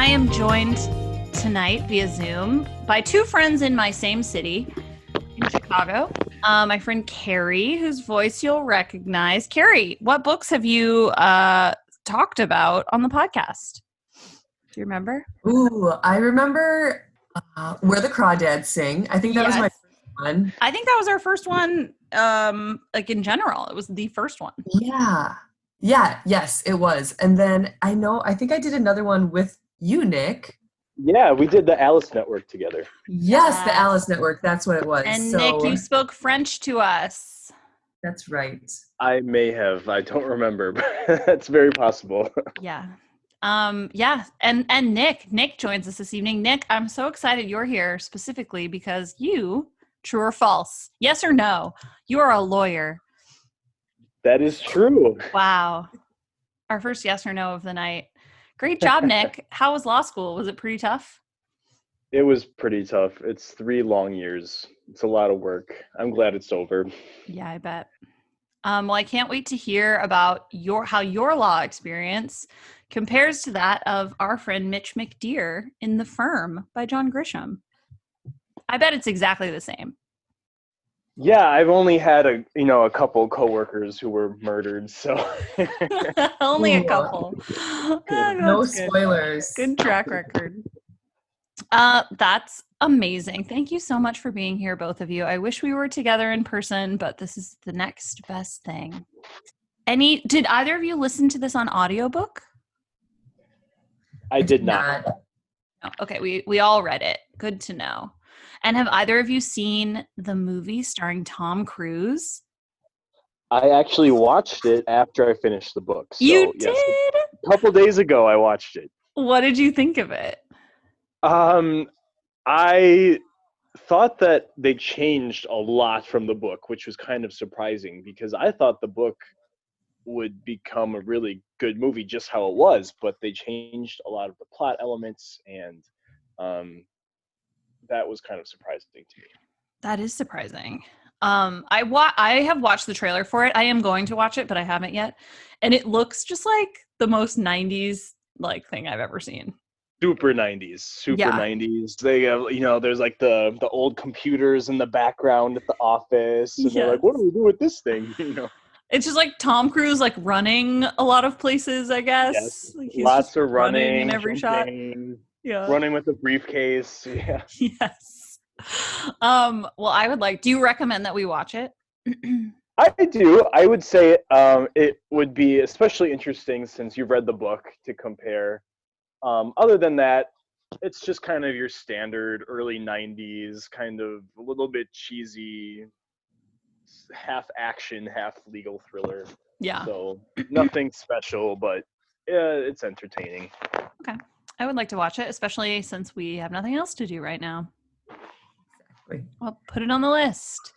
I am joined tonight via Zoom by two friends in my same city in Chicago. My friend Carrie, whose voice you'll recognize. Carrie, what books have you talked about on the podcast? Do you remember? Ooh, I remember Where the Crawdads Sing. I think that was my first one. I think that was our first one, like in general. It was the first one. Yes, it was. And then I think I did another one with you, Nick. Yeah, we did the Alice Network together. Yes, the Alice Network. That's what it was. And Nick, you spoke French to us. That's right. I may have. I don't remember, but that's very possible. Yeah. And Nick joins us this evening. Nick, I'm so excited you're here specifically because you, true or false, yes or no, you are a lawyer. That is true. Wow. Our first yes or no of the night. Great job, Nick. How was law school? Was it pretty tough? It was pretty tough. It's 3 long years. It's a lot of work. I'm glad it's over. Yeah, I bet. Well, I can't wait to hear about how your law experience compares to that of our friend Mitch McDeere in The Firm by John Grisham. I bet it's exactly the same. Yeah, I've only had a couple coworkers who were murdered, so only a couple. No spoilers. Good track record. That's amazing. Thank you so much for being here, both of you. I wish we were together in person, but this is the next best thing. Did either of you listen to this on audiobook? I did not. Oh, okay, we all read it. Good to know. And have either of you seen the movie starring Tom Cruise? I actually watched it after I finished the book. So, you did? Yes, a couple days ago I watched it. What did you think of it? I thought that they changed a lot from the book, which was kind of surprising because I thought the book would become a really good movie just how it was, but they changed a lot of the plot elements, and that was kind of surprising to me. That is surprising. I have watched the trailer for it. I am going to watch it, but I haven't yet. And it looks just like the most 90s like thing I've ever seen. Super 90s. They have, there's like the old computers in the background at the office, and they're like, what do we do with this thing? It's just like Tom Cruise like running a lot of places, I guess. Yes, like lots of running in every shot. Yeah. Running with a briefcase. Yeah. Yes. Well, do you recommend that we watch it? I do. I would say it would be especially interesting since you've read the book to compare. Other than that, it's just kind of your standard early 90s, kind of a little bit cheesy, half action, half legal thriller. Yeah. So nothing special, but it's entertaining. Okay. I would like to watch it, especially since we have nothing else to do right now. Exactly. I'll put it on the list.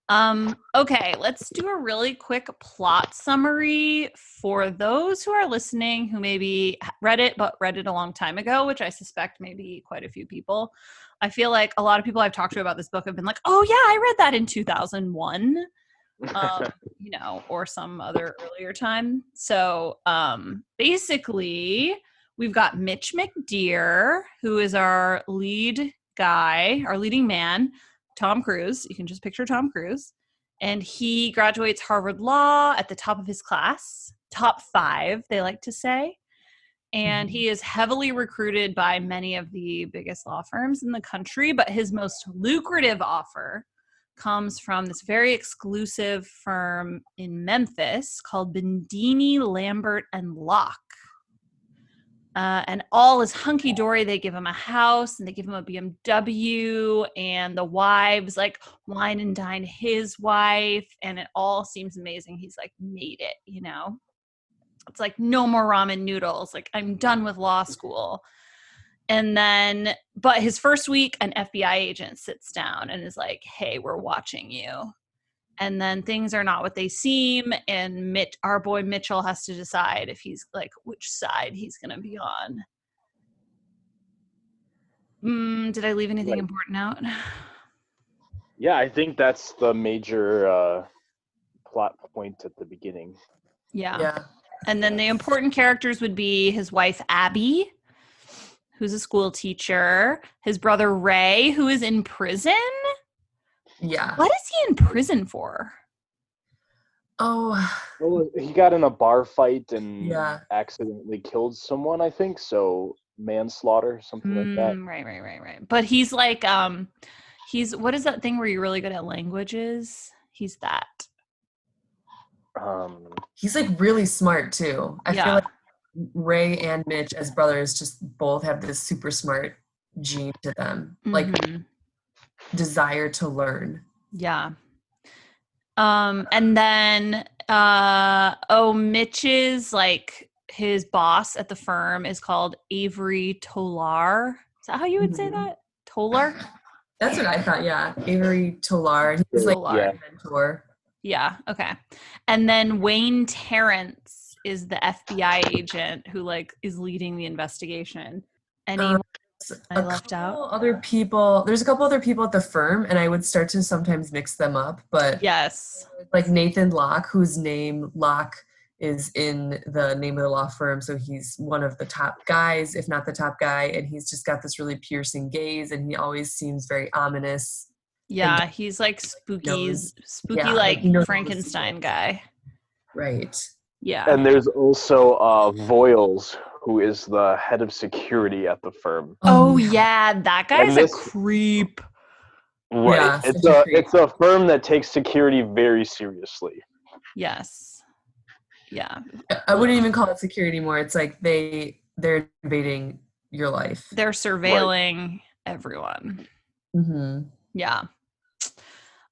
Okay, let's do a really quick plot summary for those who are listening who maybe read it a long time ago, which I suspect maybe quite a few people. I feel like a lot of people I've talked to about this book have been like, oh yeah, I read that in 2001, or some other earlier time. So basically, we've got Mitch McDeere, who is our leading man, Tom Cruise. You can just picture Tom Cruise. And he graduates Harvard Law at the top of his class, top 5, they like to say. And he is heavily recruited by many of the biggest law firms in the country, but his most lucrative offer comes from this very exclusive firm in Memphis called Bendini, Lambert, and Locke. And all is hunky-dory. They give him a house and they give him a BMW, and the wives like wine and dine his wife, and it all seems amazing. He's like made it, It's like no more ramen noodles. Like I'm done with law school. And then, but his first week, an FBI agent sits down and is like, hey, we're watching you. And then things are not what they seem. And our boy Mitchell has to decide if he's like, which side he's going to be on. Did I leave anything important out? Yeah, I think that's the major plot point at the beginning. Yeah. And then the important characters would be his wife, Abby, who's a school teacher, his brother Ray, who is in prison. Yeah. What is he in prison for? Oh, Well, he got in a bar fight and yeah. accidentally killed someone, I think. So manslaughter, something like that. Right. But he's like, what is that thing where you're really good at languages? He's that. He's like really smart too. I Yeah. feel like Ray and Mitch as brothers just both have this super smart gene to them. Like desire to learn. Yeah. And then Mitch's like his boss at the firm is called Avery Tolar. Is that how you would say that? Tolar? That's what I thought, yeah. Avery Tolar. He's like Tolar. a mentor. Yeah, okay. And then Wayne Terrence is the FBI agent who like is leading the investigation. Any I left out? Other people. There's a couple other people at the firm, and I would start to sometimes mix them up. But yes, like Nathan Locke, whose name Locke is in the name of the law firm, so he's one of the top guys, if not the top guy, and he's just got this really piercing gaze, and he always seems very ominous. Yeah, he's like spooky, yeah, like Frankenstein guy. Right. Yeah. And there's also Voiles, who is the head of security at the firm. Oh yeah, that guy's a creep. Right. Yeah, it's a firm that takes security very seriously. Yes. Yeah. I wouldn't even call it security anymore. It's like they're invading your life. They're surveilling everyone. Mm-hmm. Yeah.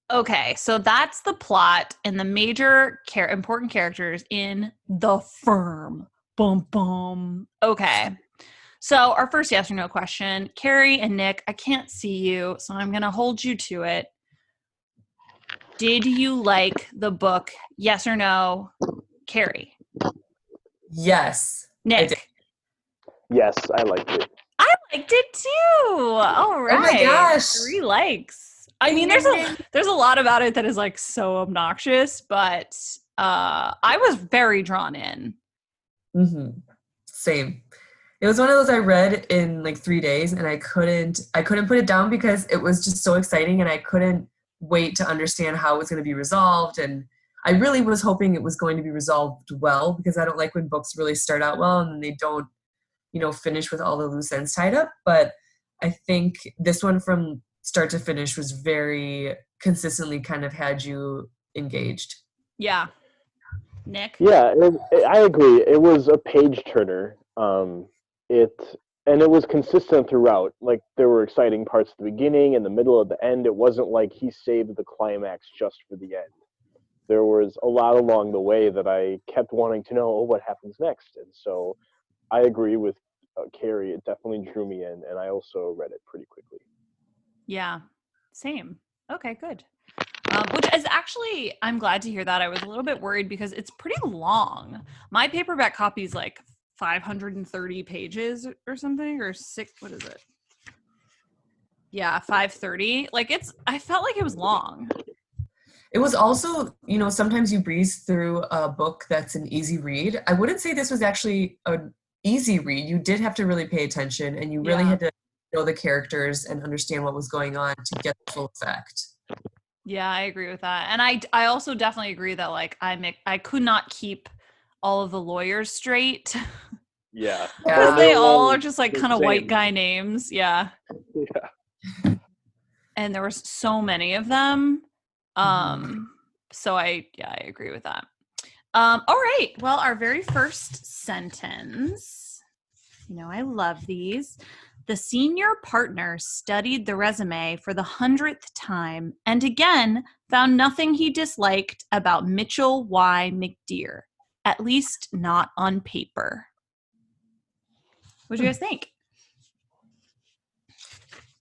Okay, so that's the plot and the major important characters in the firm. Boom, boom. Okay. So our first yes or no question, Carrie and Nick, I can't see you, so I'm going to hold you to it. Did you like the book? Yes or no, Carrie? Yes. Nick? Yes, I liked it. I liked it too. All right. Oh my gosh. 3 likes. I mean, there's a lot about it that is like so obnoxious, but I was very drawn in. Mm-hmm. Same. It was one of those I read in like 3 days, and I couldn't put it down because it was just so exciting, and I couldn't wait to understand how it was going to be resolved. And I really was hoping it was going to be resolved well, because I don't like when books really start out well and then they don't, finish with all the loose ends tied up. But I think this one from start to finish was very consistently kind of had you engaged. Yeah. Nick? Yeah, I agree. It was a page turner. It was consistent throughout. Like, there were exciting parts at the beginning and the middle of the end. It wasn't like he saved the climax just for the end. There was a lot along the way that I kept wanting to know, what happens next. And so I agree with Carrie. It definitely drew me in, and I also read it pretty quickly. Yeah, same. Okay, good. Which is actually, I'm glad to hear that. I was a little bit worried because it's pretty long. My paperback copy is like 530 pages or something, or what is it? Yeah, 530. Like I felt like it was long. It was also, sometimes you breeze through a book that's an easy read. I wouldn't say this was actually an easy read. You did have to really pay attention, and you really had to know the characters and understand what was going on to get the full effect. Yeah, I agree with that. And I also definitely agree that like I could not keep all of the lawyers straight. Yeah. Because they all are just like kind of white guy names. Yeah. Yeah. And there was so many of them. So I agree with that. All right. Well, our very first sentence, I love these. The senior partner studied the resume for the 100th time and again found nothing he disliked about Mitchell Y. McDear, at least not on paper. What do you guys think?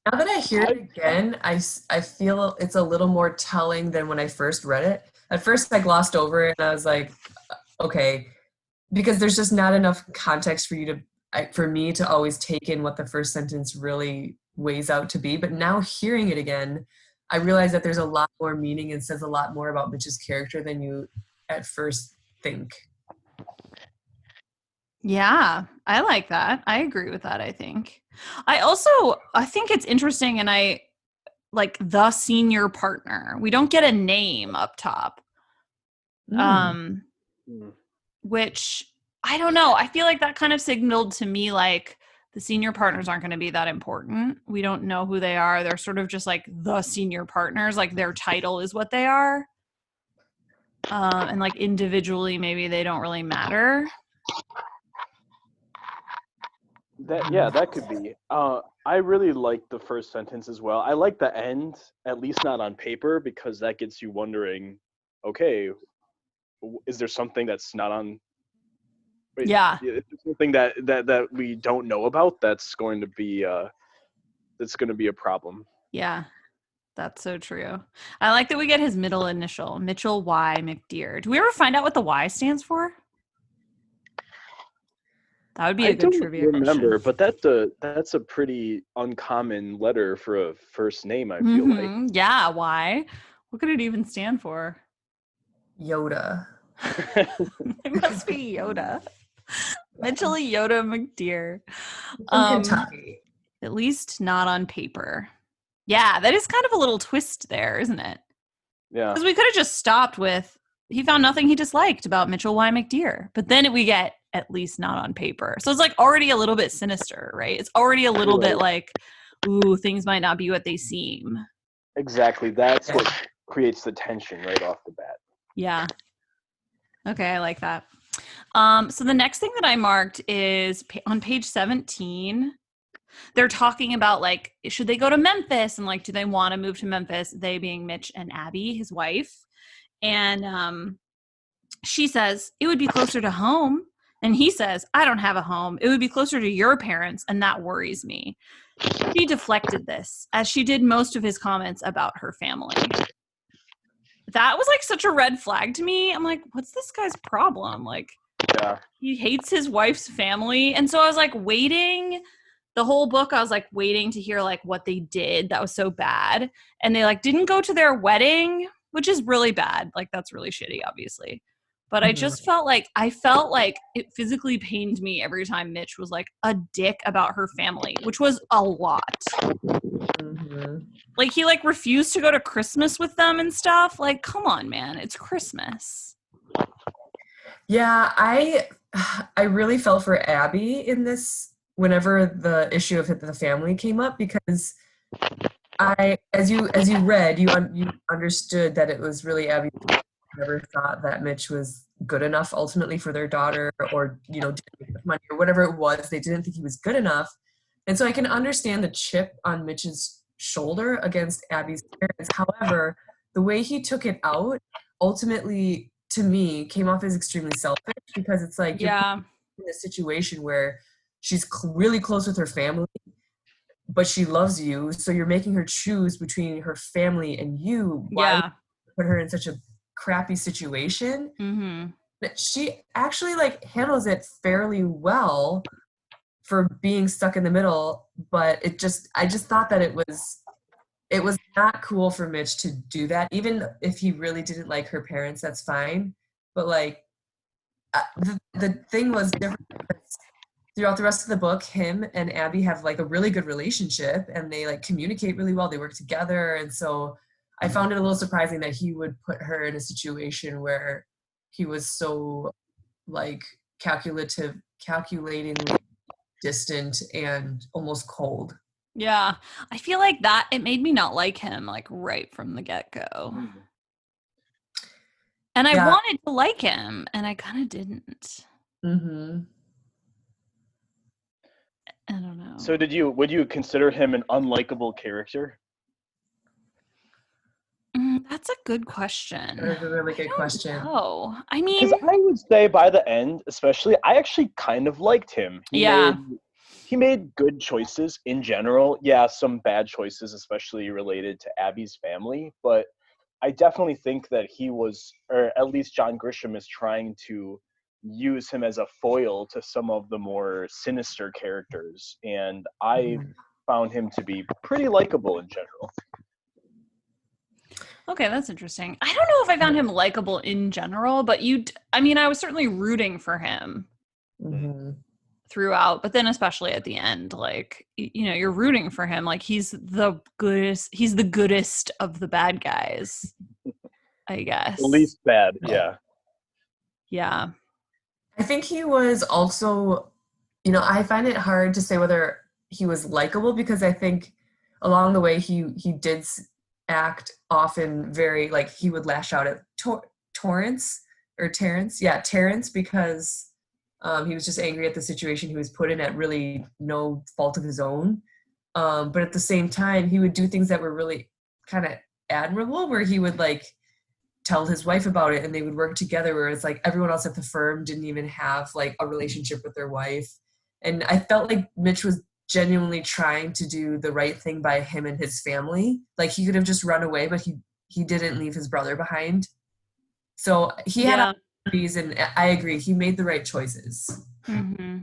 Now that I hear it again, I feel it's a little more telling than when I first read it. At first, I glossed over it, and I was like, okay, because there's just not enough context for me to always take in what the first sentence really weighs out to be. But now hearing it again, I realize that there's a lot more meaning and says a lot more about Mitch's character than you at first think. Yeah, I like that. I agree with that, I think. I think it's interesting, and I like the senior partner. We don't get a name up top. Mm. Um, Hmm. which I don't know. I feel like that kind of signaled to me like the senior partners aren't going to be that important. We don't know who they are. They're sort of just like the senior partners, like their title is what they are. And like individually, maybe they don't really matter. That could be. I really like the first sentence as well. I like the end, at least not on paper, because that gets you wondering, okay, is there something that's not on? Wait, Yeah. is there something that we don't know about that's going to be a problem? Yeah. That's so true. I like that we get his middle initial, Mitchell Y. McDear. Do we ever find out what the Y stands for? That would be I a good don't trivia question. remember, but that's a pretty uncommon letter for a first name, I feel like. Yeah, Y. What could it even stand for? Yoda. It must be Yoda. Mitchell Yoda McDear. From Um, Kentucky. at least not on paper. Yeah, that is kind of a little twist there, isn't it? Yeah. Because we could have just stopped with he found nothing he disliked about Mitchell Y. McDear. But then we get at least not on paper. So it's like already a little bit sinister, right? It's already a little bit Right. like, ooh, things might not be what they seem. Exactly. That's what creates the tension right off the bat. Yeah. Okay, I like that. So the next thing that I marked is on page 17. They're talking about like, should they go to Memphis? And like, do they want to move to Memphis? They being Mitch and Abby, his wife. And she says, it would be closer to home. And he says, I don't have a home. It would be closer to your parents. And that worries me. She deflected this, as she did most of his comments about her family. That was like such a red flag to me. I'm like, what's this guy's problem? Like, Yeah. he hates his wife's family. And so I was like waiting the whole book. I was like waiting to hear like what they did that was so bad. And they like didn't go to their wedding, which is really bad. Like that's really shitty, obviously. But I just felt like it physically pained me every time Mitch was like a dick about her family, which was a lot. Mm-hmm. Like he like refused to go to Christmas with them and stuff. Like, come on, man. It's Christmas. Yeah, I really felt for Abby in this whenever the issue of the family came up, because as you read, you understood that it was really Abby who never thought that Mitch was good enough ultimately for their daughter, or didn't make enough money or whatever it was. They didn't think he was good enough, and so I can understand the chip on Mitch's shoulder against Abby's parents. However, the way he took it out ultimately, to me, came off as extremely selfish, because it's like you're Yeah. in a situation where she's really close with her family, but she loves you, so you're making her choose between her family and you. Why would Yeah. you put her in such a crappy situation? Mm-hmm. But she actually like handles it fairly well for being stuck in the middle, but I just thought that it was not cool for Mitch to do that. Even if he really didn't like her parents, that's fine. But like the thing was different because throughout the rest of the book, him and Abby have like a really good relationship, and they like communicate really well. They work together. And so I found it a little surprising that he would put her in a situation where he was so like calculatingly distant and almost cold. Yeah. I feel like that it made me not like him like right from the get-go. And I Yeah. wanted to like him and I kind of didn't. Mm-hmm. I don't know. So would you consider him an unlikable character? That's a good question. That is a really good question. Oh, I mean, Because I would say by the end, especially, I actually kind of liked him. He made good choices in general. Yeah, some bad choices, especially related to Abby's family. But I definitely think that he was, or at least John Grisham is trying to use him as a foil to some of the more sinister characters. And I found him to be pretty likable in general. Okay, that's interesting. I don't know if I found him likable in general, but I was certainly rooting for him. Mm-hmm. throughout, but then especially at the end, like, you know, you're rooting for him. Like he's the goodest of the bad guys, I The guess. least bad, yeah. Yeah. I think he was also, you know, I find it hard to say whether he was likable because I think along the way he did act often very like he would lash out at Torrance or Terrence, yeah, Terrence because he was just angry at the situation he was put in at really no fault of his own. But at the same time, he would do things that were really kind of admirable, where he would like tell his wife about it and they would work together, whereas like everyone else at the firm didn't even have like a relationship with their wife. And I felt like Mitch was genuinely trying to do the right thing by him and his family. Like he could have just run away, but he didn't leave his brother behind. So he had opportunities, and I agree, he made the right choices. Mm-hmm.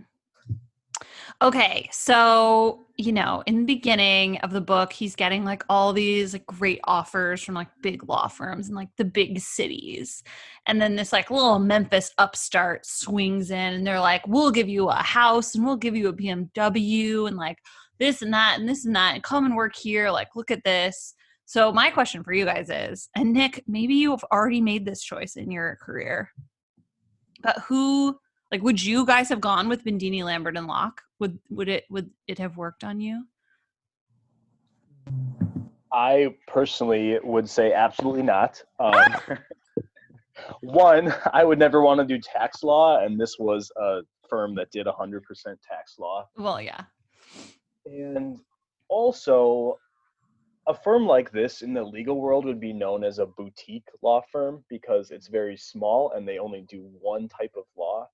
Okay, so, you know, in the beginning of the book, he's getting like all these like great offers from like big law firms in like the big cities. And then this like little Memphis upstart swings in and they're like, we'll give you a house and we'll give you a BMW and like this and that and this and that and come and work here. Like, look at this. So my question for you guys is, and Nick, maybe you have already made this choice in your career, but who, like, would you guys have gone with Bendini, Lambert, and Locke? Would it have worked on you? I personally would say absolutely not. One, I would never want to do tax law, and this was a firm that did 100% tax law. Well, yeah. And also, a firm like this in the legal world would be known as a boutique law firm because it's very small and they only do one type of law.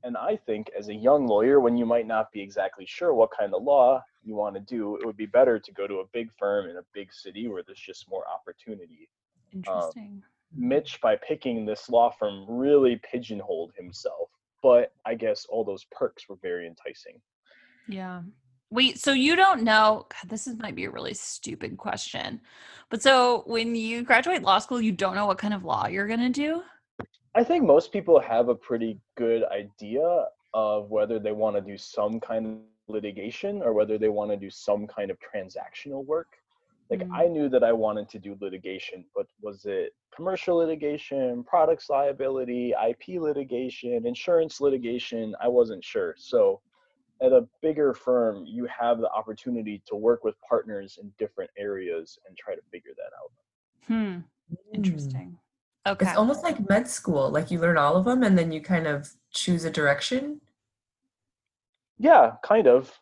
And I think as a young lawyer, when you might not be exactly sure what kind of law you want to do, it would be better to go to a big firm in a big city where there's just more opportunity. Interesting. Mitch, by picking this law firm, really pigeonholed himself, but I guess all those perks were very enticing. Yeah. Wait, so you don't know, God, might be a really stupid question, but so when you graduate law school, you don't know what kind of law you're going to do? I think most people have a pretty good idea of whether they want to do some kind of litigation or whether they want to do some kind of transactional work. Like I knew that I wanted to do litigation, but was it commercial litigation, products liability, IP litigation, insurance litigation? I wasn't sure. So at a bigger firm, you have the opportunity to work with partners in different areas and try to figure that out. Interesting. Okay. It's almost like med school, like you learn all of them and then you kind of choose a direction. Yeah, kind of.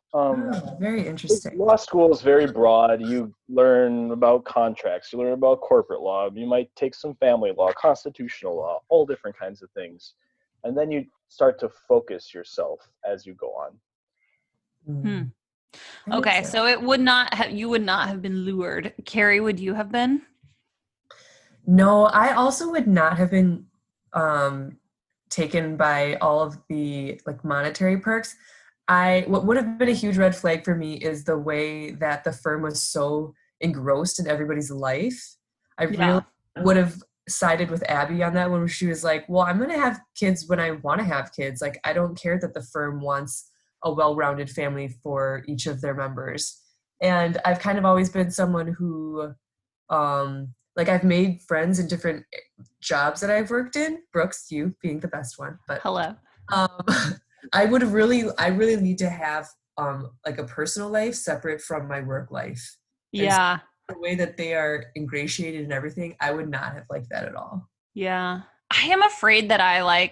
Very interesting. Law school is very broad. You learn about contracts, you learn about corporate law, you might take some family law, constitutional law, all different kinds of things. And then you start to focus yourself as you go on. Okay, so you would not have been lured. Carrie, would you have been? No, I also would not have been taken by all of the like monetary perks. What would have been a huge red flag for me is the way that the firm was so engrossed in everybody's life. I really would have sided with Abby on that one, where she was like, well, I'm going to have kids when I want to have kids. Like, I don't care that the firm wants a well-rounded family for each of their members. And I've kind of always been someone who, like, I've made friends in different jobs that I've worked in. Brookes, you being the best one. But hello. I really need to have like a personal life separate from my work life. Yeah. And so the way that they are ingratiated and everything, I would not have liked that at all. Yeah. I am afraid that I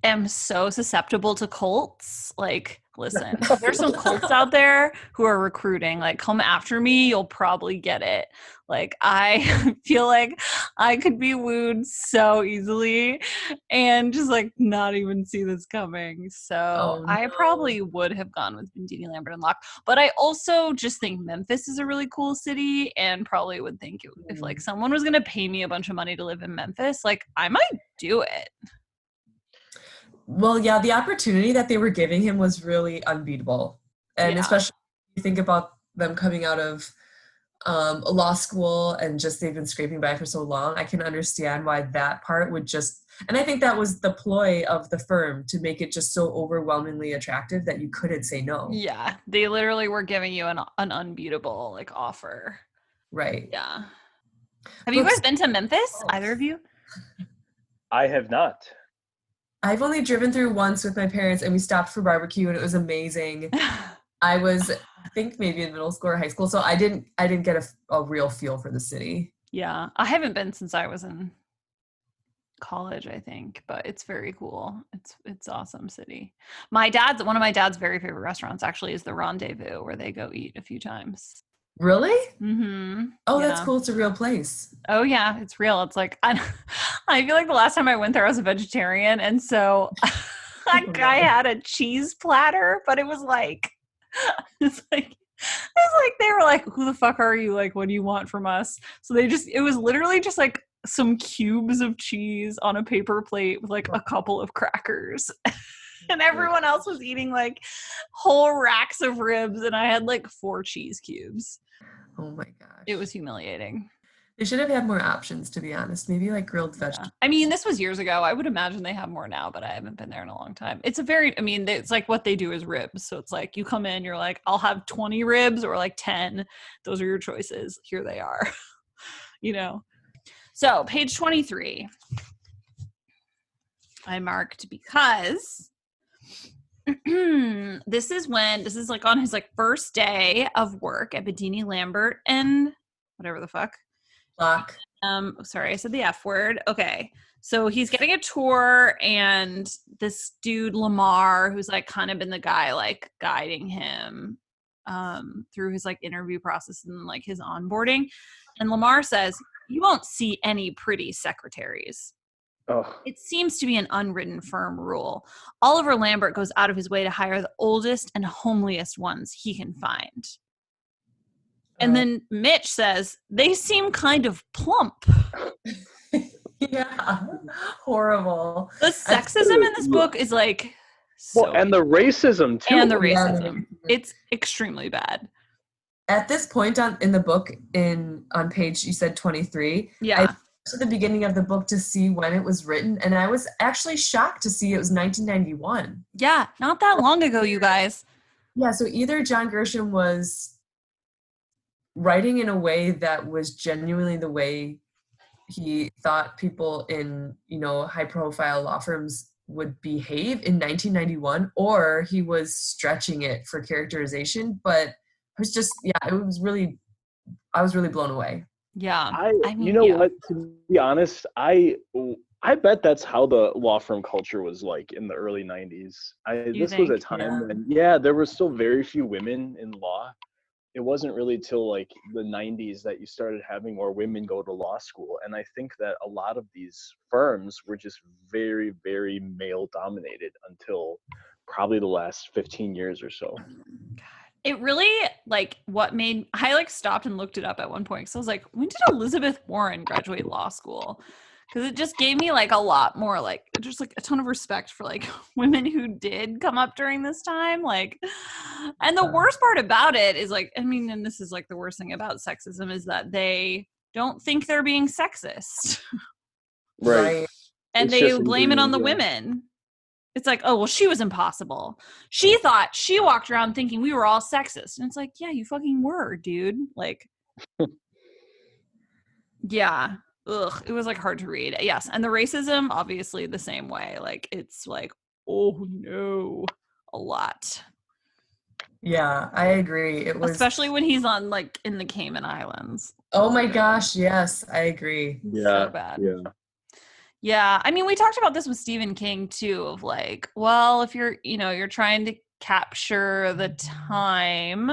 am so susceptible to cults. Like, listen, there's some cults out there who are recruiting. Like, come after me, you'll probably get it. Like, I feel like I could be wooed so easily and just like not even see this coming. So I probably would have gone with Bendini, Lambert, and Locke. But I also just think Memphis is a really cool city and probably would think if like someone was going to pay me a bunch of money to live in Memphis, like I might do it. Well, yeah, the opportunity that they were giving him was really unbeatable. And especially if you think about them coming out of law school and just they've been scraping by for so long, I can understand why that part would just, and I think that was the ploy of the firm to make it just so overwhelmingly attractive that you couldn't say no. Yeah, they literally were giving you an unbeatable like offer. Right. Yeah. Have you guys been to Memphis? Either of you? I have not. I've only driven through once with my parents, and we stopped for barbecue, and it was amazing. I was, I think, maybe in middle school or high school, so I didn't get a real feel for the city. Yeah, I haven't been since I was in college, I think, but it's very cool. It's awesome city. One of my dad's very favorite restaurants actually is the Rendezvous, where they go eat a few times. Really? Mm-hmm. Oh, yeah. That's cool. It's a real place. Oh yeah, it's real. It's like I feel like the last time I went there I was a vegetarian, and so I had a cheese platter, but it was like they were like, who the fuck are you? Like, what do you want from us? So it was literally just like some cubes of cheese on a paper plate with like a couple of crackers. And everyone else was eating like whole racks of ribs, and I had like 4 cheese cubes. Oh my gosh. It was humiliating. They should have had more options, to be honest. Maybe like grilled vegetables. I mean, this was years ago. I would imagine they have more now, but I haven't been there in a long time. It's like what they do is ribs. So it's like you come in, you're like, I'll have 20 ribs or like 10. Those are your choices. Here they are. So page 23. I marked because this is like on his like first day of work at Bedini Lambert and whatever the fuck. Block. Sorry, I said the F word. Okay. So he's getting a tour, and this dude Lamar, who's like kind of been the guy like guiding him through his like interview process and like his onboarding. And Lamar says, "You won't see any pretty secretaries." Oh. It seems to be an unwritten firm rule. Oliver Lambert goes out of his way to hire the oldest and homeliest ones he can find. And then Mitch says, they seem kind of plump. Yeah. Horrible. The sexism in this book is like and the racism too. And the racism. It's extremely bad. At this point in the book on page, you said 23. Yeah. To the beginning of the book to see when it was written, and I was actually shocked to see it was 1991. Yeah, not that long ago, you guys. Yeah, so either John Grisham was writing in a way that was genuinely the way he thought people in, high-profile law firms would behave in 1991, or he was stretching it for characterization, but it was just, I was really blown away. Yeah. What? To be honest, I bet that's how the law firm culture was like in the early 90s. This was a time when, there were still very few women in law. It wasn't really till like the 90s that you started having more women go to law school. And I think that a lot of these firms were just very, very male dominated until probably the last 15 years or so. It really, I stopped and looked it up at one point. So I was like, when did Elizabeth Warren graduate law school? Because it just gave me like a lot more just like a ton of respect for like women who did come up during this time. Like, and the worst part about it is and this is like the worst thing about sexism is that they don't think they're being sexist. Right. And they blame it on the women. It's like, oh, well, she was impossible. She walked around thinking we were all sexist. And it's like, yeah, you fucking were, dude. Like, yeah. Ugh. It was like hard to read. Yes. And the racism, obviously the same way. Like, it's like, oh no, a lot. Yeah, I agree. It was especially when he's on like in the Cayman Islands. Oh my gosh. Yes, I agree. Yeah. So bad. Yeah. Yeah, I mean, we talked about this with Stephen King too, of like, well, if you're trying to capture the time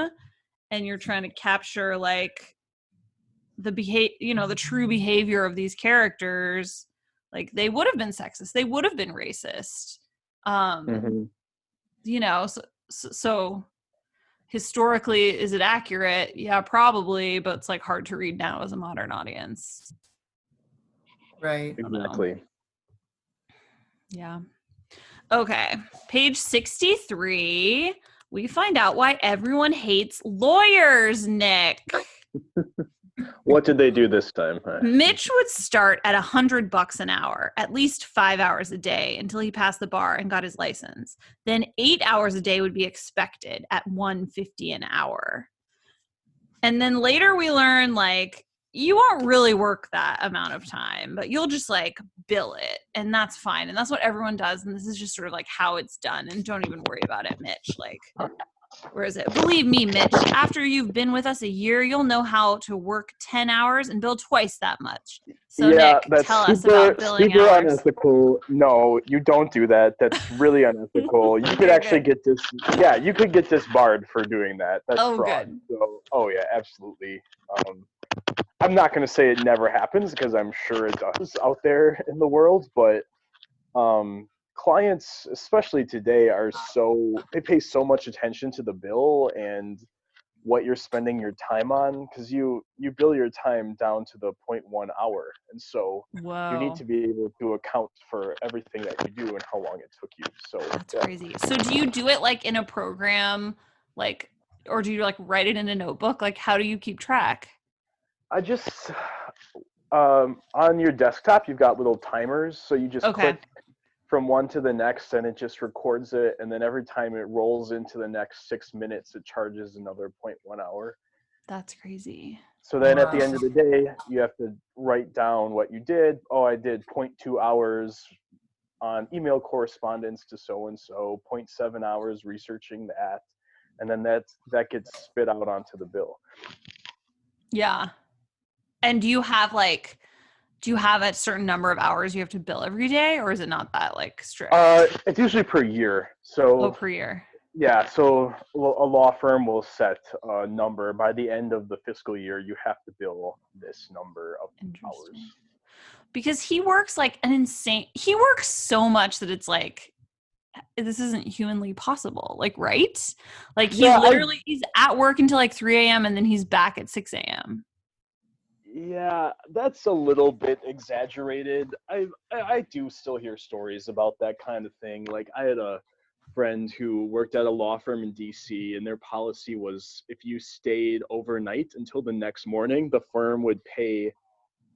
and you're trying to capture like the the true behavior of these characters, like they would have been sexist, they would have been racist. So historically, is it accurate? Yeah, probably, but it's like hard to read now as a modern audience. Right. Exactly. Yeah. Okay. Page 63. We find out why everyone hates lawyers, Nick. What did they do this time? Mitch would start at $100 an hour, at least 5 hours a day until he passed the bar and got his license. Then 8 hours a day would be expected at $150 an hour. And then later we learn, like, you won't really work that amount of time, but you'll just like bill it, and that's fine. And that's what everyone does. And this is just sort of like how it's done. And don't even worry about it, Mitch. Like, where is it? Believe me, Mitch, after you've been with us a year, you'll know how to work 10 hours and bill twice that much. So yeah, Nick, that's tell super, us about billing super hours. unethical. No, you don't do that. That's really unethical. You could actually get this. Yeah, you could get disbarred for doing that. That's fraud. Good. So, oh yeah, absolutely. I'm not going to say it never happens because I'm sure it does out there in the world, but clients, especially today, they pay so much attention to the bill and what you're spending your time on, because you bill your time down to the 0.1 hour, and so you need to be able to account for everything that you do and how long it took you. So that's crazy. So do you do it like in a program, like, or do you like write it in a notebook? Like, how do you keep track? I just on your desktop you've got little timers, so you just click from one to the next and it just records it, and then every time it rolls into the next 6 minutes it charges another 0.1 hour. That's crazy. So then at the end of the day you have to write down what you did. Oh, I did 0.2 hours on email correspondence to so and so, 0.7 hours researching that, and then that gets spit out onto the bill. Yeah. And do you have a certain number of hours you have to bill every day, or is it not that like strict? It's usually per year. So per year. Yeah. So a law firm will set a number. By the end of the fiscal year, you have to bill this number of hours. Because he works like he works so much that it's like, this isn't humanly possible. Like, right? Like he's at work until like 3 a.m. and then he's back at 6 a.m. Yeah, that's a little bit exaggerated. I do still hear stories about that kind of thing. Like, I had a friend who worked at a law firm in DC, and their policy was if you stayed overnight until the next morning, the firm would pay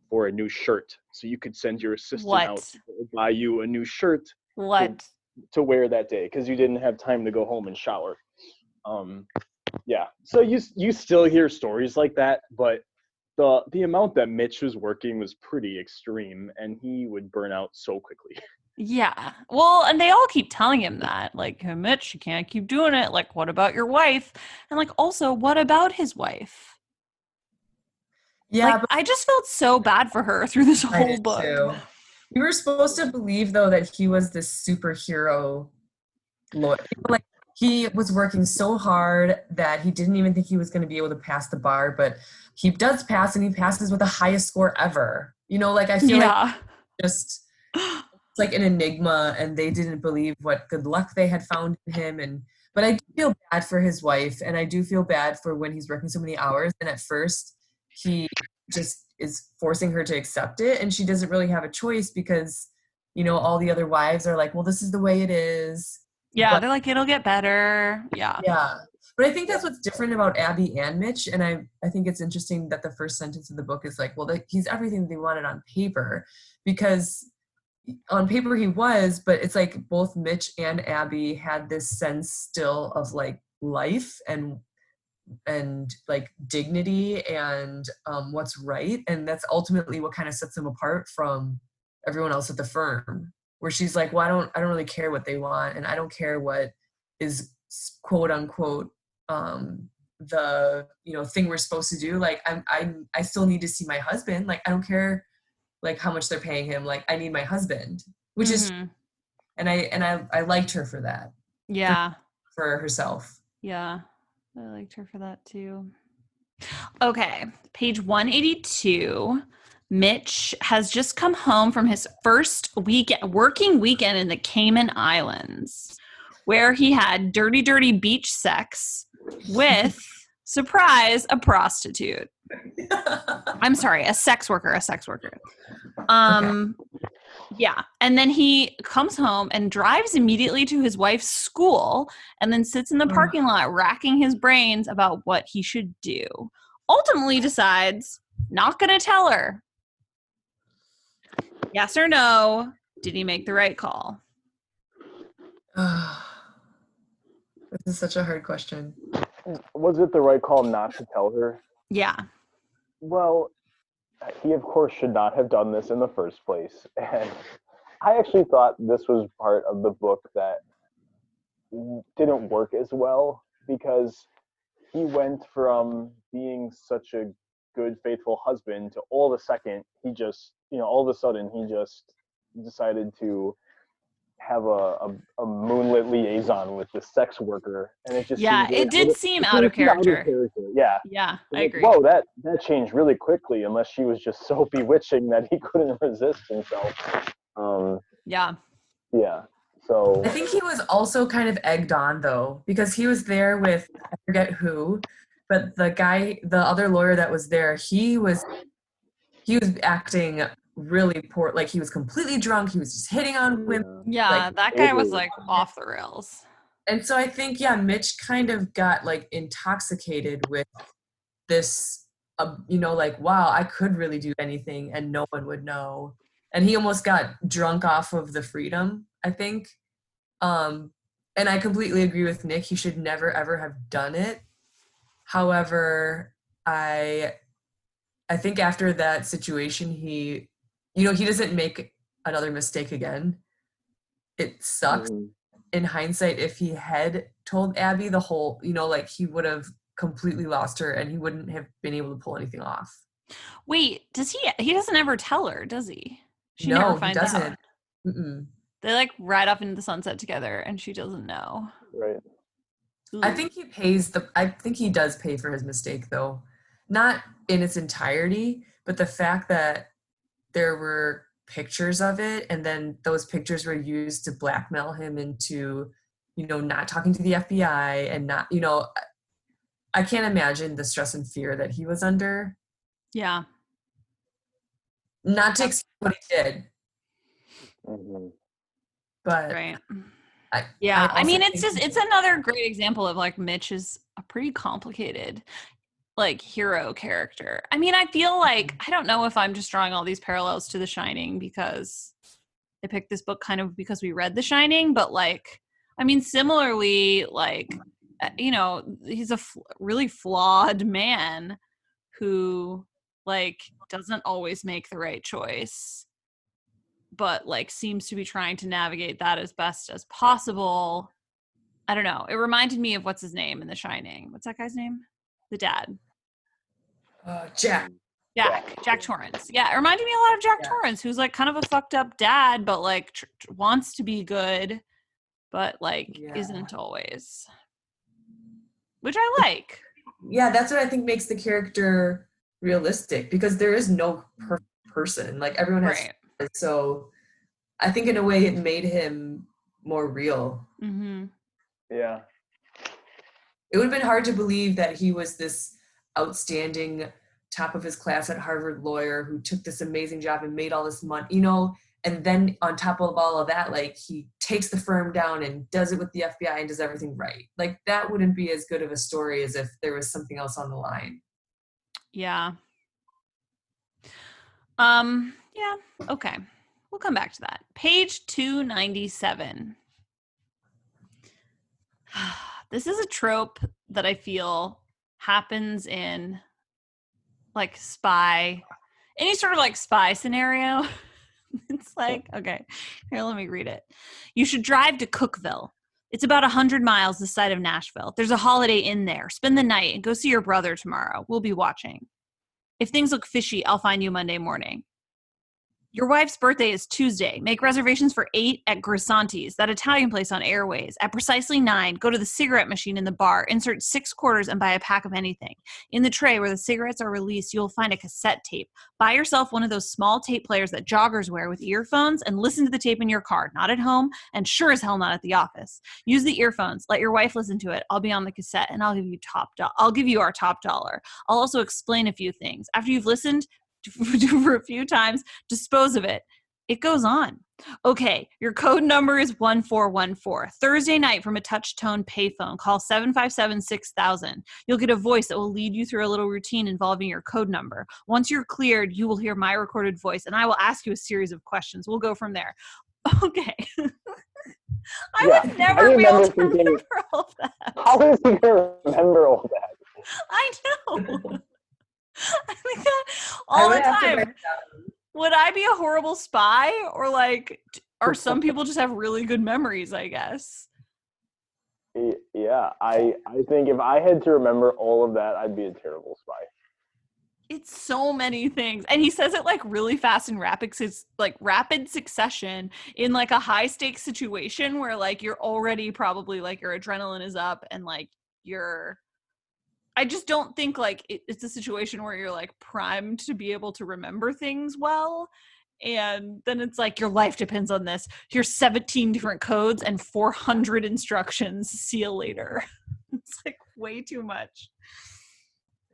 for a new shirt. So you could send your assistant out to buy you a new shirt to wear that day because you didn't have time to go home and shower. Yeah, so you still hear stories like that, but the amount that Mitch was working was pretty extreme, and he would burn out so quickly. Yeah. Well, and they all keep telling him that, like, hey, Mitch, you can't keep doing it. Like, what about your wife? And like, also, what about his wife? Yeah. Like, I just felt so bad for her through this whole book. Too. We were supposed to believe, though, that he was this superhero lawyer. Like, he was working so hard that he didn't even think he was going to be able to pass the bar, but he does pass, and he passes with the highest score ever. You know, like, I feel like just it's like an enigma, and they didn't believe what good luck they had found in him. But I do feel bad for his wife, and I do feel bad for when he's working so many hours, and at first he just is forcing her to accept it, and she doesn't really have a choice because, you know, all the other wives are like, well, this is the way it is. Yeah, they're like, it'll get better. Yeah. Yeah. But I think that's what's different about Abby and Mitch, and I think it's interesting that the first sentence of the book is like, well, he's everything they wanted on paper, because on paper he was, but it's like both Mitch and Abby had this sense still of like life and like dignity and what's right, and that's ultimately what kind of sets them apart from everyone else at the firm, where she's like, well, I don't really care what they want, and I don't care what is quote unquote the, you know, thing we're supposed to do. Like, I still need to see my husband. Like, I don't care like how much they're paying him. Like, I need my husband, which is, and I liked her for that. Yeah. For herself. Yeah. I liked her for that too. Okay. Page 182. Mitch has just come home from his first working weekend in the Cayman Islands, where he had dirty beach sex with, surprise, a prostitute. I'm sorry, a sex worker. Okay. Yeah. And then he comes home and drives immediately to his wife's school and then sits in the parking lot racking his brains about what he should do. ultimately decides not going to tell her. Yes or no, did he make the right call? This is such a hard question. Was it the right call not to tell her? Yeah. Well, he of course should not have done this in the first place. And I actually thought this was part of the book that didn't work as well, because he went from being such a good, faithful husband to all of a sudden he just decided to have a moonlit liaison with this sex worker, and it just it did seem out of character. Yeah, I agree. Whoa, that changed really quickly, unless she was just so bewitching that he couldn't resist himself. Yeah. So I think he was also kind of egged on though, because he was there with, I forget who, but the other lawyer that was there, he was acting really poor. Like he was completely drunk. He was just hitting on women. Yeah, like, that guy was like off the rails. And so I think, Mitch kind of got like intoxicated with this, like, wow, I could really do anything and no one would know. And he almost got drunk off of the freedom, I think. And I completely agree with Nick. He should never, ever have done it. However, I think after that situation, he doesn't make another mistake again. It sucks. In hindsight, if he had told Abby the whole, like he would have completely lost her and he wouldn't have been able to pull anything off. Wait, he doesn't ever tell her, does he? She no, never finds he doesn't. out. Mm-mm. They like ride off into the sunset together and she doesn't know. Right. Ooh. I think he does pay for his mistake though. Not in its entirety, but the fact that there were pictures of it and then those pictures were used to blackmail him into, not talking to the FBI and not, I can't imagine the stress and fear that he was under. Yeah. Not to explain what he did. Mm-hmm. But right. I mean, it's another great example of like Mitch is a pretty complicated like hero character. I mean, I feel like, I don't know if I'm just drawing all these parallels to The Shining because I picked this book kind of because we read The Shining, but like, I mean, similarly, like, he's a really flawed man who like doesn't always make the right choice, but like seems to be trying to navigate that as best as possible. I don't know. It reminded me of what's his name in The Shining. What's that guy's name? The dad. Jack Torrance. Yeah, it reminded me a lot of Jack Torrance, who's like kind of a fucked up dad, but like wants to be good, but like isn't always. Which I like. Yeah, that's what I think makes the character realistic, because there is no perfect person. Like everyone has. Right. So I think in a way it made him more real. Mm-hmm. Yeah. It would have been hard to believe that he was this outstanding, top of his class at Harvard lawyer who took this amazing job and made all this money, and then on top of all of that, like he takes the firm down and does it with the FBI and does everything right. Like that wouldn't be as good of a story as if there was something else on the line. Yeah. Yeah. Okay. We'll come back to that. Page 297. This is a trope that I feel happens in like any sort of like spy scenario. It's like, okay, here, let me read it. You should drive to Cookville. It's about 100 miles this side of Nashville. There's a Holiday Inn there. Spend the night and go see your brother tomorrow. We'll be watching. If things look fishy, I'll find you Monday morning. Your wife's birthday is Tuesday. Make reservations for 8 at Grisanti's, that Italian place on Airways. At precisely 9, go to the cigarette machine in the bar, insert 6 quarters, and buy a pack of anything. In the tray where the cigarettes are released, you'll find a cassette tape. Buy yourself one of those small tape players that joggers wear with earphones and listen to the tape in your car, not at home, and sure as hell not at the office. Use the earphones. Let your wife listen to it. I'll be on the cassette, and I'll give you our top dollar. I'll also explain a few things. After you've listened for a few times, dispose of it. It goes on. Okay, your code number is 1414. Thursday night from a touch-tone payphone, call 757-6000. You'll get a voice that will lead you through a little routine involving your code number. Once you're cleared, you will hear my recorded voice, and I will ask you a series of questions. We'll go from there. Okay. I would never be able to remember all of that. How is he going to remember all that? I know. I think that all the time. Would I be a horrible spy, or like, or some people just have really good memories, I guess? Yeah, I think if I had to remember all of that, I'd be a terrible spy. It's so many things. And he says it like really fast and rapid succession in like a high stakes situation where like you're already probably like your adrenaline is up and like I just don't think like it's a situation where you're like primed to be able to remember things well. And then it's like your life depends on this. Here's 17 different codes and 400 instructions. See you later. It's like way too much.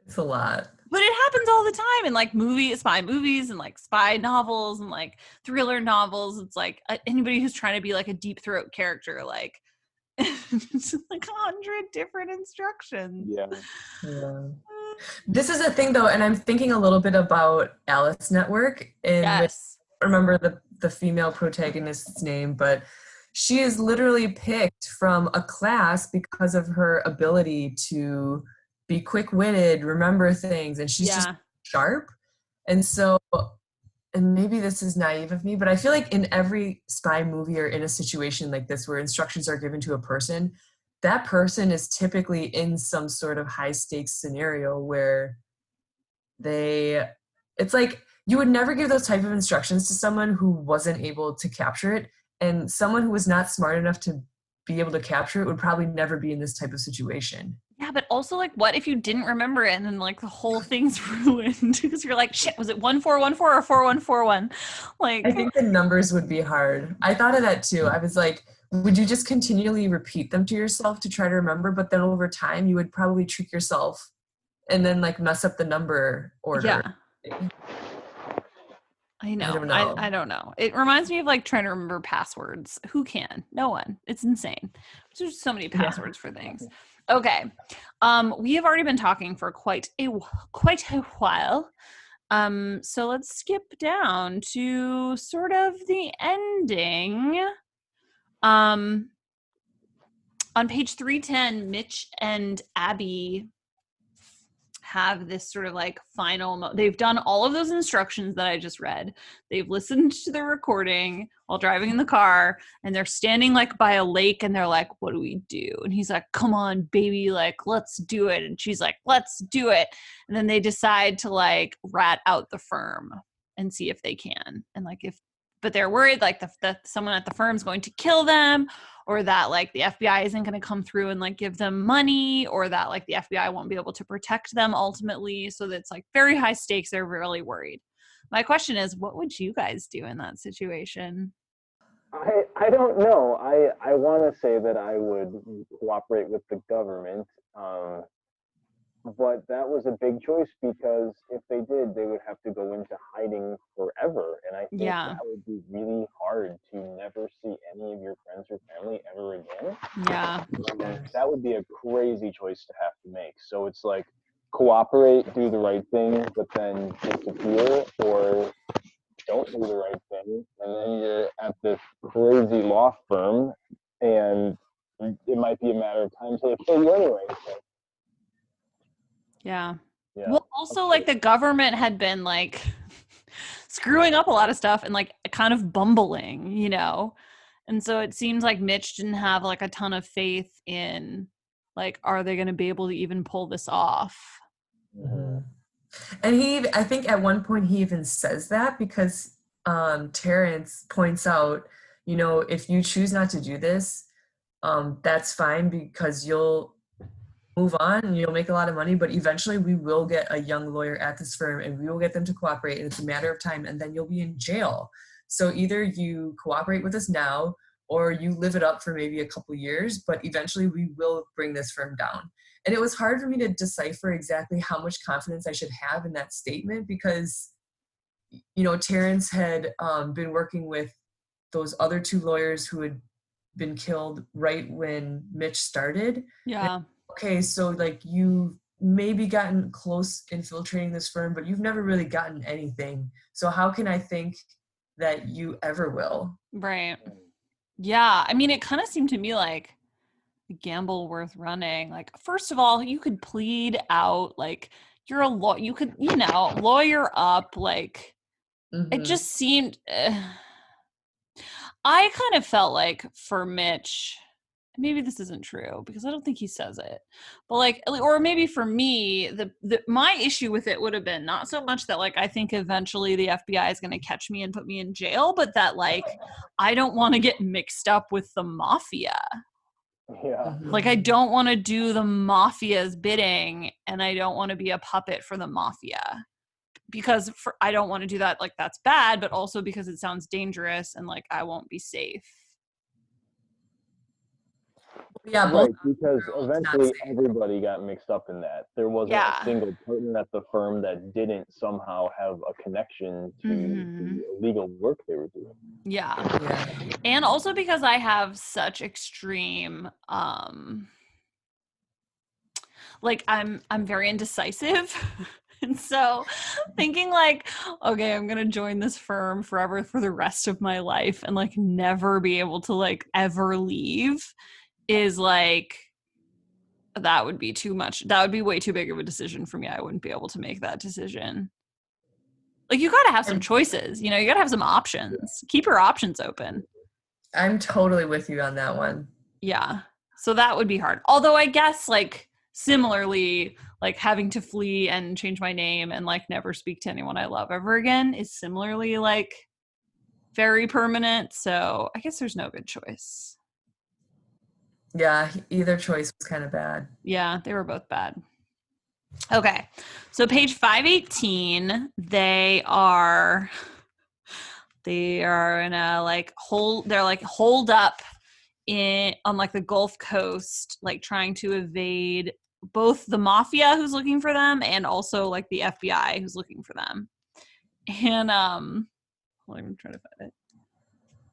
It's a lot. But it happens all the time in like spy movies and like spy novels and like thriller novels. It's like anybody who's trying to be like a deep throat character, like it's like 100 different instructions. Yeah. This is a thing though, and I'm thinking a little bit about Alice Network. And yes. I don't remember the female protagonist's name, but she is literally picked from a class because of her ability to be quick-witted, remember things, and she's just sharp. And so, and maybe this is naive of me, but I feel like in every spy movie or in a situation like this where instructions are given to a person, that person is typically in some sort of high-stakes scenario where it's like you would never give those type of instructions to someone who wasn't able to capture it, and someone who was not smart enough to be able to capture it would probably never be in this type of situation. Yeah, but also, like, what if you didn't remember it and then, like, the whole thing's ruined? Because you're like, shit, was it 1414 or 4141? Like, I think the numbers would be hard. I thought of that, too. I was like, would you just continually repeat them to yourself to try to remember? But then over time, you would probably trick yourself and then, like, mess up the number order. Yeah. I know. I don't know. It reminds me of like trying to remember passwords. Who can? No one. It's insane. There's so many passwords for things. Okay. We have already been talking for quite a while. So let's skip down to sort of the ending. On page 310, Mitch and Abby have this sort of like they've done all of those instructions that I just read. They've listened to the recording while driving in the car, and they're standing like by a lake, and they're like, what do we do? And he's like, come on, baby, like, let's do it. And she's like, let's do it. And then they decide to like rat out the firm and see if they can. And like, but they're worried like that someone at the firm is going to kill them, or that like the FBI isn't going to come through and like give them money, or that like the FBI won't be able to protect them ultimately. So that's like very high stakes. They're really worried. My question is, what would you guys do in that situation? I don't know. I want to say that I would cooperate with the government. But that was a big choice, because if they did, they would have to go into hiding forever. And I think that would be really hard to never see any of your friends or family ever again. Yeah. That would be a crazy choice to have to make. So it's like cooperate, do the right thing, but then disappear, or don't do the right thing. And then you're at this crazy law firm, and it might be a matter of time till they kill you anyway. So. Yeah. Well, also like the government had been like screwing up a lot of stuff and like kind of bumbling, you know? And so it seems like Mitch didn't have like a ton of faith in like, are they going to be able to even pull this off? Mm-hmm. And I think at one point he even says that, because Terrence points out, you know, if you choose not to do this, that's fine, because you'll move on and you'll make a lot of money, but eventually we will get a young lawyer at this firm and we will get them to cooperate, and it's a matter of time, and then you'll be in jail. So either you cooperate with us now, or you live it up for maybe a couple years, but eventually we will bring this firm down. And it was hard for me to decipher exactly how much confidence I should have in that statement, because, you know, Terrence had been working with those other two lawyers who had been killed right when Mitch started. Yeah. And, okay, so like you've maybe gotten close infiltrating this firm, but you've never really gotten anything. So how can I think that you ever will? Right. Yeah. I mean, it kind of seemed to me like a gamble worth running. Like, first of all, you could plead out, like, you're a you could, lawyer up. Like, it just seemed, I kind of felt like for Mitch, maybe this isn't true because I don't think he says it, but like, or maybe for me, my issue with it would have been not so much that like I think eventually the FBI is going to catch me and put me in jail, but that like I don't want to get mixed up with the mafia. Yeah. Like I don't want to do the mafia's bidding, and I don't want to be a puppet for the mafia. Because I don't want to do that, like that's bad, but also because it sounds dangerous and like I won't be safe. Yeah, right, because eventually everybody got mixed up in that. There wasn't a single partner at the firm that didn't somehow have a connection to the illegal work they were doing. Yeah. And also because I have such extreme like I'm very indecisive. And so thinking like, okay, I'm going to join this firm forever for the rest of my life and like never be able to like ever leave is like, that would be too much. That would be way too big of a decision for me. I wouldn't be able to make that decision. Like you got to have some choices, you got to have some options. Keep your options open. I'm totally with you on that one. Yeah. So that would be hard. Although I guess like similarly, like having to flee and change my name and like never speak to anyone I love ever again is similarly like very permanent. So I guess there's no good choice. Yeah, either choice was kind of bad. Yeah, they were both bad. Okay. So page 518, they are in a like holed up on like the Gulf Coast, like trying to evade both the mafia who's looking for them and also like the FBI who's looking for them. And hold on, I'm trying to find it.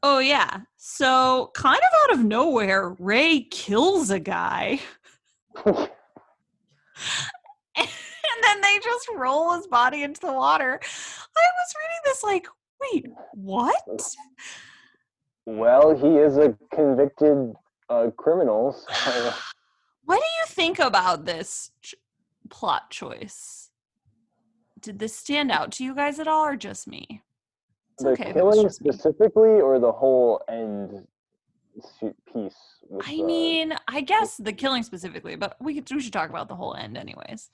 Oh yeah. So kind of out of nowhere, Ray kills a guy. And then they just roll his body into the water. I was reading this like, wait, what? Well, he is a convicted criminal. So. What do you think about this plot choice? Did this stand out to you guys at all, or just me? It's the okay killing specifically, or the whole end piece? I mean, I guess the killing specifically, but we should talk about the whole end anyways.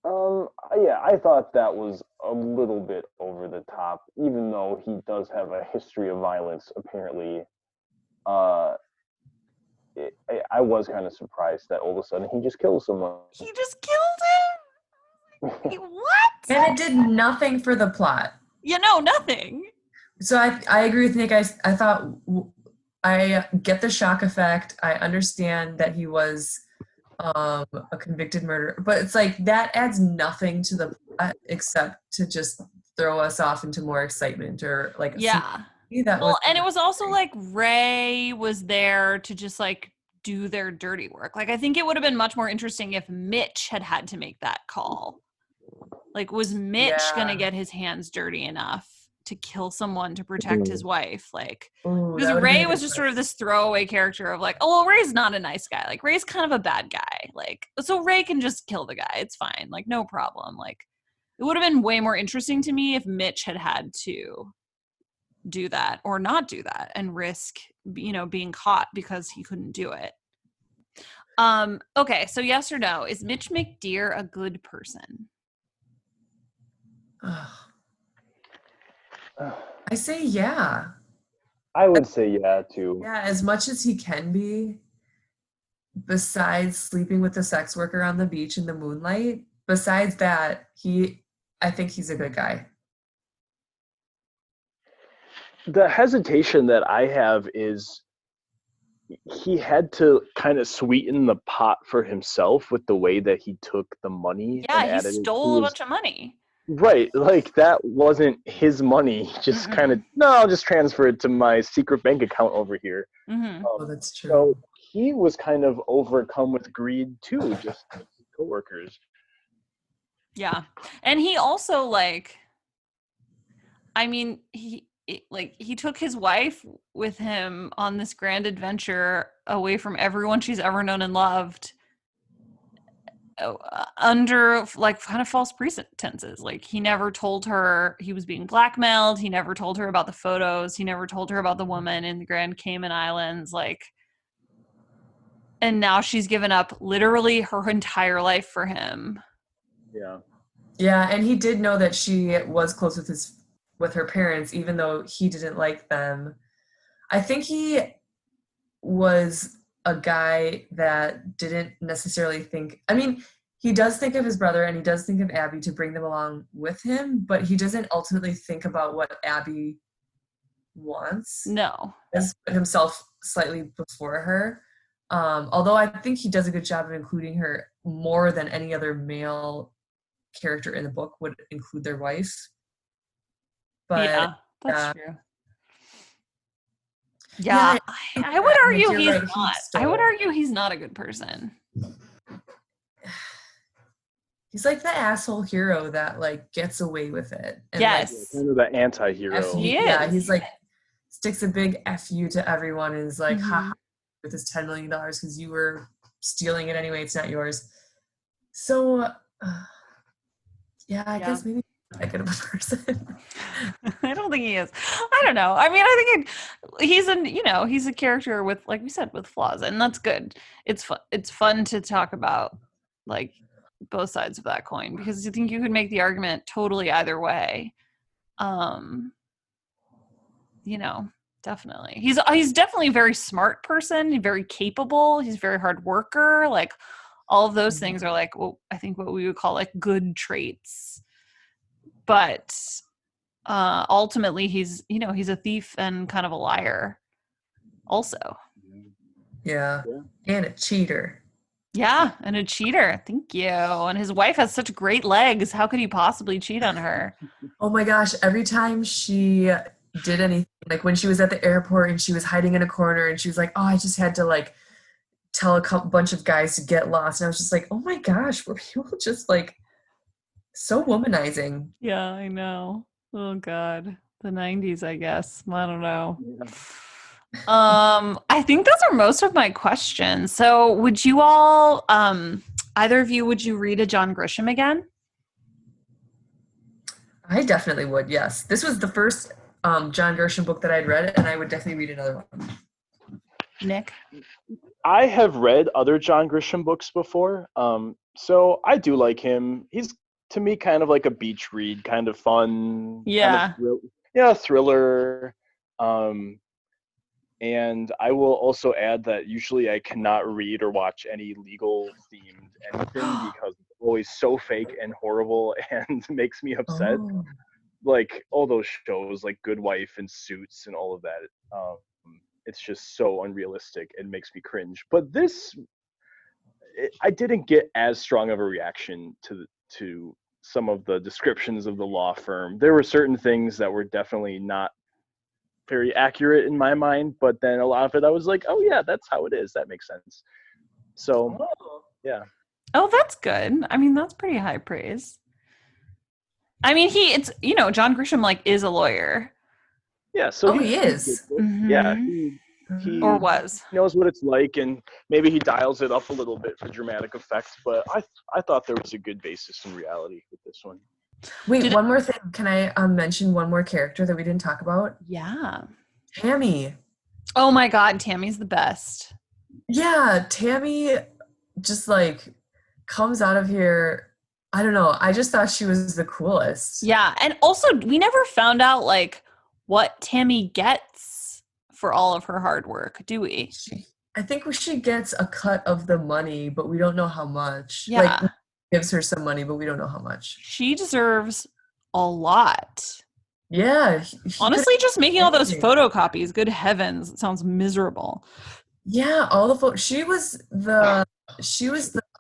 Yeah, I thought that was a little bit over the top, even though he does have a history of violence, apparently. I was kind of surprised that all of a sudden he just killed someone. He just killed him? Wait, what? And it did nothing for the plot. Nothing. So I agree with Nick. I thought I get the shock effect. I understand that he was a convicted murderer, but it's like that adds nothing to the plot except to just throw us off into more excitement or like and it was also like Ray was there to just like do their dirty work. Like I think it would have been much more interesting if Mitch had to make that call. Like was Mitch gonna get his hands dirty enough to kill someone to protect his wife? Like because Ray was just sort of this throwaway character of like, oh well, Ray's not a nice guy. Like Ray's kind of a bad guy. Like so Ray can just kill the guy. It's fine. Like no problem. Like it would have been way more interesting to me if Mitch had to do that or not do that and risk being caught because he couldn't do it. Okay, so yes or no, is Mitch McDear a good person? I say yeah. I would say yeah too. Yeah, as much as he can be, besides sleeping with the sex worker on the beach in the moonlight, besides that, I think he's a good guy. The hesitation that I have is he had to kind of sweeten the pot for himself with the way that he took the money. Yeah, he stole a bunch of money. Right, like that wasn't his money. Just kind of, no, I'll just transfer it to my secret bank account over here. Mm-hmm. Oh, that's true. So he was kind of overcome with greed too, just like his coworkers. Yeah. And he also like, I mean, he took his wife with him on this grand adventure away from everyone she's ever known and loved, under like kind of false pretenses. Like he never told her he was being blackmailed. He never told her about the photos. He never told her about the woman in the Grand Cayman Islands. Like, and now she's given up literally her entire life for him. Yeah. Yeah, and he did know that she was close with her parents, even though he didn't like them. I think he was a guy that didn't necessarily think, I mean, he does think of his brother and he does think of Abby to bring them along with him, but he doesn't ultimately think about what Abby wants. No. As himself slightly before her. Although I think he does a good job of including her more than any other male character in the book would include their wife. But yeah, that's true. Yeah, I would argue he's right, not. I would argue he's not a good person. He's like the asshole hero that like gets away with it. And yes, like, kind of the anti-hero. Yeah, he's like sticks a big F you to everyone and is like, ha, with this $10 million because you were stealing it anyway. It's not yours. So, I guess maybe not that good of a person. I don't think he is. I don't know. I mean, I think he's a character with, like we said, with flaws, and that's good. It's fun. It's fun to talk about like both sides of that coin because I think you could make the argument totally either way. Definitely. He's definitely a very smart person, very capable. He's a very hard worker. Like all of those things are like, well, I think what we would call like good traits. But ultimately he's a thief and kind of a liar also. Yeah. And a cheater. Yeah, and a cheater. Thank you. And his wife has such great legs. How could he possibly cheat on her? Oh my gosh, every time she did anything, like when she was at the airport and she was hiding in a corner and she was like, oh, I just had to like tell a bunch of guys to get lost. And I was just like, oh my gosh, were people just like so womanizing? Yeah, I know. Oh God. The 90s, I guess. I don't know. Yeah. I think those are most of my questions. So would you all, either of you, would you read a John Grisham again? I definitely would, yes. This was the first John Grisham book that I'd read, and I would definitely read another one. Nick? I have read other John Grisham books before, so I do like him. He's, to me, kind of like a beach read, kind of fun. Yeah. Kind of thriller. And I will also add that usually I cannot read or watch any legal-themed anything because it's always so fake and horrible and makes me upset. Oh. Like all those shows like Good Wife and Suits and all of that. It's just so unrealistic and makes me cringe. But this, I didn't get as strong of a reaction to some of the descriptions of the law firm. There were certain things that were definitely not very accurate in my mind, but then a lot of it I was like, oh yeah, that's how it is. That makes sense. So yeah. Oh, that's good. I mean, that's pretty high praise. I mean, John Grisham like is a lawyer. Yeah, so he is. Mm-hmm. Yeah, he or was. Knows what it's like, and maybe he dials it up a little bit for dramatic effect, but I thought there was a good basis in reality with this one. Wait, one more thing. Can I mention one more character that we didn't talk about? Yeah. Tammy. Oh my God, Tammy's the best. Yeah, Tammy just like comes out of here. I don't know. I just thought she was the coolest. Yeah, and also we never found out like what Tammy gets for all of her hard work, do we? I think she gets a cut of the money, but we don't know how much. Yeah. Like, gives her some money, but we don't know how much. She deserves a lot. Yeah. Honestly, just making all those photocopies, good heavens, it sounds miserable. Yeah, all the she was the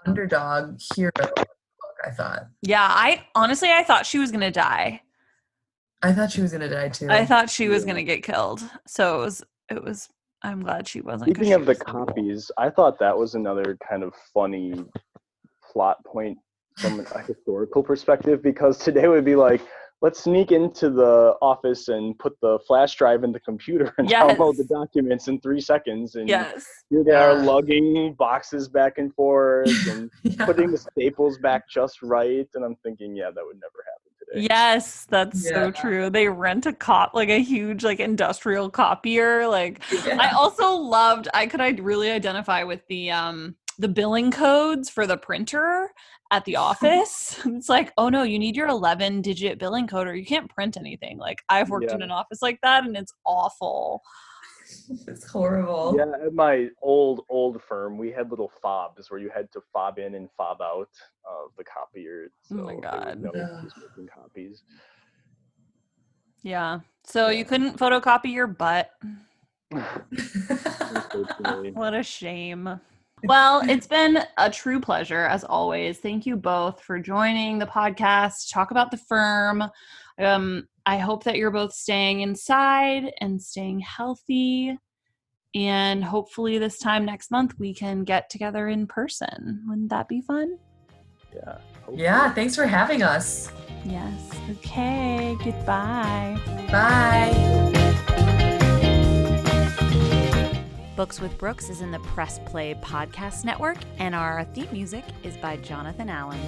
underdog hero. I thought. Yeah, I thought she was gonna die. I thought she was gonna die too. I thought she was gonna get killed. So it was I'm glad she wasn't. Speaking of the copies, I thought that was another kind of funny plot point from a historical perspective, because today would be like, let's sneak into the office and put the flash drive in the computer and download the documents in 3 seconds. And here they are lugging boxes back and forth and putting the staples back just right. And I'm thinking, that would never happen today. Yes, that's so true. They rent a huge like industrial copier. Like I also loved, I really identify with the billing codes for the printer at the office. It's like, oh no, you need your 11-digit billing code or you can't print anything. Like I've worked in an office like that and it's awful. It's horrible. Yeah, at my old firm, we had little fobs where you had to fob in and fob out of the copier. So oh my God. Just making copies. Yeah. So you couldn't photocopy your butt. What a shame. Well, it's been a true pleasure, as always. Thank you both for joining the podcast, talk about the firm. I hope that you're both staying inside and staying healthy. And hopefully this time next month, we can get together in person. Wouldn't that be fun? Yeah. Yeah, thanks for having us. Yes. Okay. Goodbye. Bye. Books with Brookes is in the Press Play Podcast Network, and our theme music is by Jonathan Allen.